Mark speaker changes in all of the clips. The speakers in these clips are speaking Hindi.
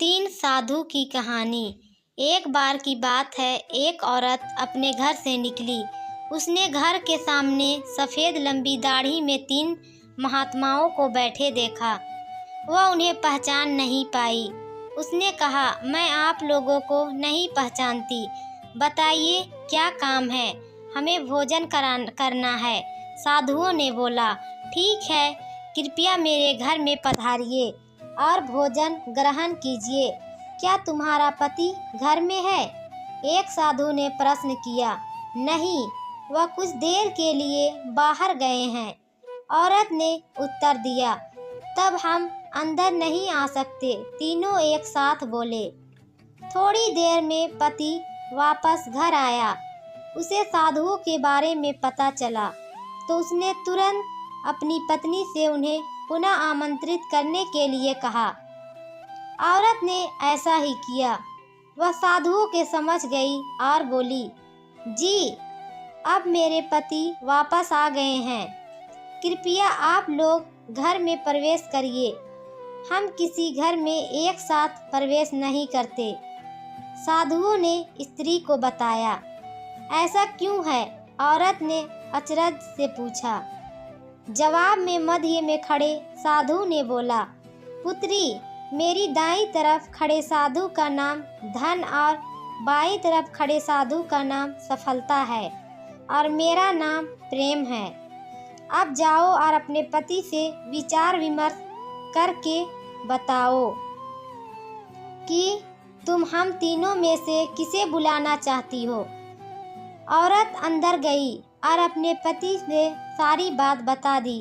Speaker 1: तीन साधु की कहानी। एक बार की बात है, एक औरत अपने घर से निकली। उसने घर के सामने सफ़ेद लंबी दाढ़ी में तीन महात्माओं को बैठे देखा। वह उन्हें पहचान नहीं पाई। उसने कहा, मैं आप लोगों को नहीं पहचानती, बताइए क्या काम है? हमें भोजन करना है। साधुओं ने बोला, ठीक है, कृपया मेरे घर में पधारिए और भोजन ग्रहण कीजिए। क्या तुम्हारा पति घर में है? एक साधु ने प्रश्न किया। नहीं, वह कुछ देर के लिए बाहर गए हैं, औरत ने उत्तर दिया। तब हम अंदर नहीं आ सकते, तीनों एक साथ बोले। थोड़ी देर में पति वापस घर आया। उसे साधुओं के बारे में पता चला तो उसने तुरंत अपनी पत्नी से उन्हें पुनः आमंत्रित करने के लिए कहा। औरत ने ऐसा ही किया। वह साधुओं के समझ गई और बोली, जी, अब मेरे पति वापस आ गए हैं, कृपया आप लोग घर में प्रवेश करिए। हम किसी घर में एक साथ प्रवेश नहीं करते। साधुओं ने स्त्री को बताया। ऐसा क्यों है? औरत ने अचरज से पूछा। जवाब में मध्य में खड़े साधु ने बोला, पुत्री, मेरी दाईं तरफ खड़े साधु का नाम धन और बाईं तरफ खड़े साधु का नाम सफलता है और मेरा नाम प्रेम है। अब जाओ और अपने पति से विचार विमर्श करके बताओ कि तुम हम तीनों में से किसे बुलाना चाहती हो। औरत अंदर गई और अपने पति से सारी बात बता दी।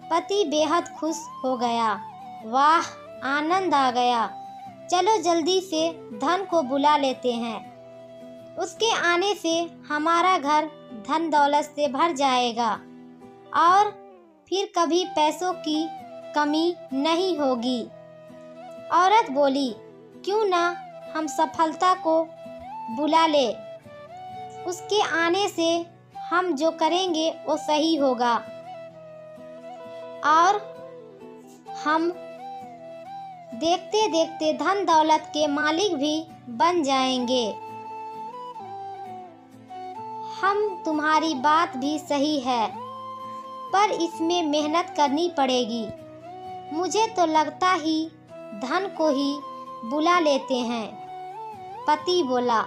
Speaker 1: पति बेहद खुश हो गया। वाह, आनंद आ गया। चलो जल्दी से धन को बुला लेते हैं। उसके आने से हमारा घर धन दौलत से भर जाएगा और फिर कभी पैसों की कमी नहीं होगी। औरत बोली, क्यों ना हम सफलता को बुला ले। उसके आने से हम जो करेंगे वो सही होगा और हम देखते देखते धन दौलत के मालिक भी बन जाएंगे। हम तुम्हारी बात भी सही है, पर इसमें मेहनत करनी पड़ेगी। मुझे तो लगता ही धन को ही बुला लेते हैं। पति बोला।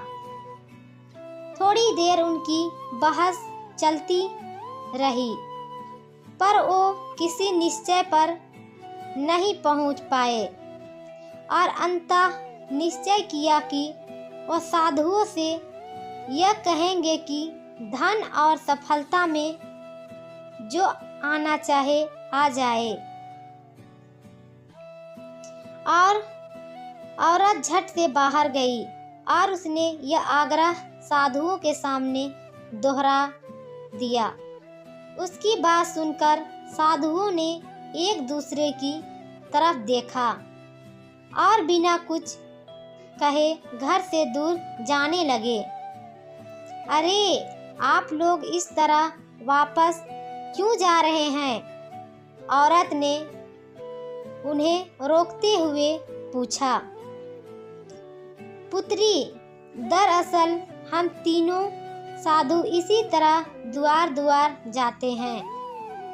Speaker 1: थोड़ी देर उनकी बहस चलती रही, पर वो किसी निश्चय पर नहीं पहुंच पाए और अंततः निश्चय किया कि वो साधुओं से यह कहेंगे कि धन और सफलता में जो आना चाहे आ जाए। और औरत झट से बाहर गई और उसने यह आग्रह साधुओं के सामने दोहरा दिया। उसकी बात सुनकर साधुओं ने एक दूसरे की तरफ देखा और बिना कुछ कहे घर से दूर जाने लगे। अरे, आप लोग इस तरह वापस क्यों जा रहे हैं? औरत ने उन्हें रोकते हुए पूछा। पुत्री, दरअसल हम तीनों साधु इसी तरह द्वार द्वार जाते हैं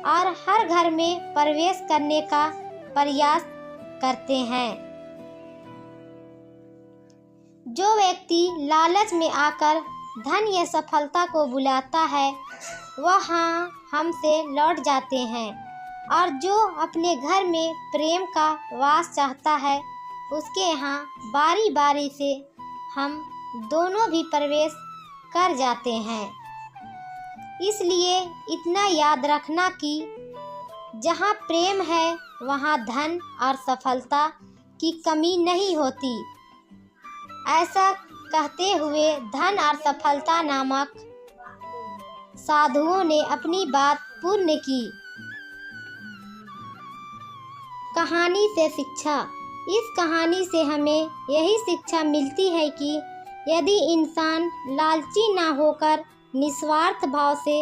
Speaker 1: और हर घर में प्रवेश करने का प्रयास करते हैं। जो व्यक्ति लालच में आकर धन या सफलता को बुलाता है, वह हमसे लौट जाते हैं, और जो अपने घर में प्रेम का वास चाहता है, उसके यहाँ बारी बारी से हम दोनों भी प्रवेश कर जाते हैं। इसलिए इतना याद रखना कि जहाँ प्रेम है वहाँ धन और सफलता की कमी नहीं होती। ऐसा कहते हुए धन और सफलता नामक साधुओं ने अपनी बात पूर्ण की। कहानी से शिक्षा। इस कहानी से हमें यही शिक्षा मिलती है कि यदि इंसान लालची ना होकर निस्वार्थ भाव से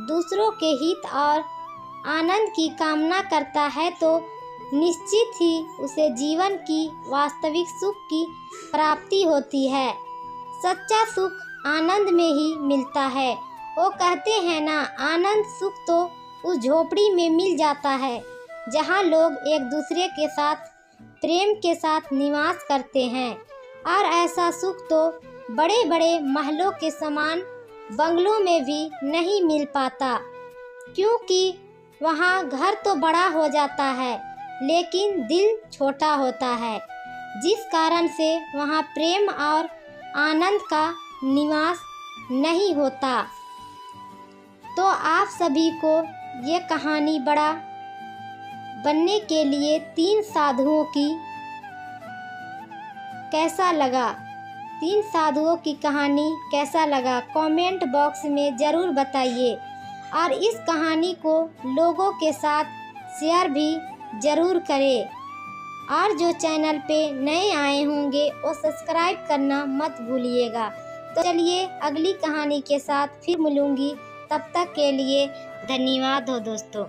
Speaker 1: दूसरों के हित और आनंद की कामना करता है तो निश्चित ही उसे जीवन की वास्तविक सुख की प्राप्ति होती है। सच्चा सुख आनंद में ही मिलता है। वो कहते हैं ना, आनंद सुख तो उस झोपड़ी में मिल जाता है जहाँ लोग एक दूसरे के साथ प्रेम के साथ निवास करते हैं। और ऐसा सुख तो बड़े बड़े महलों के समान बंगलों में भी नहीं मिल पाता, क्योंकि वहाँ घर तो बड़ा हो जाता है लेकिन दिल छोटा होता है, जिस कारण से वहाँ प्रेम और आनंद का निवास नहीं होता। तो आप सभी को ये कहानी बड़ा बनने के लिए 3 साधुओं की कैसा लगा, 3 साधुओं की कहानी कैसा लगा, कमेंट बॉक्स में ज़रूर बताइए। और इस कहानी को लोगों के साथ शेयर भी ज़रूर करें। और जो चैनल पे नए आए होंगे वो सब्सक्राइब करना मत भूलिएगा। तो चलिए अगली कहानी के साथ फिर मिलूँगी, तब तक के लिए धन्यवाद हो दोस्तों।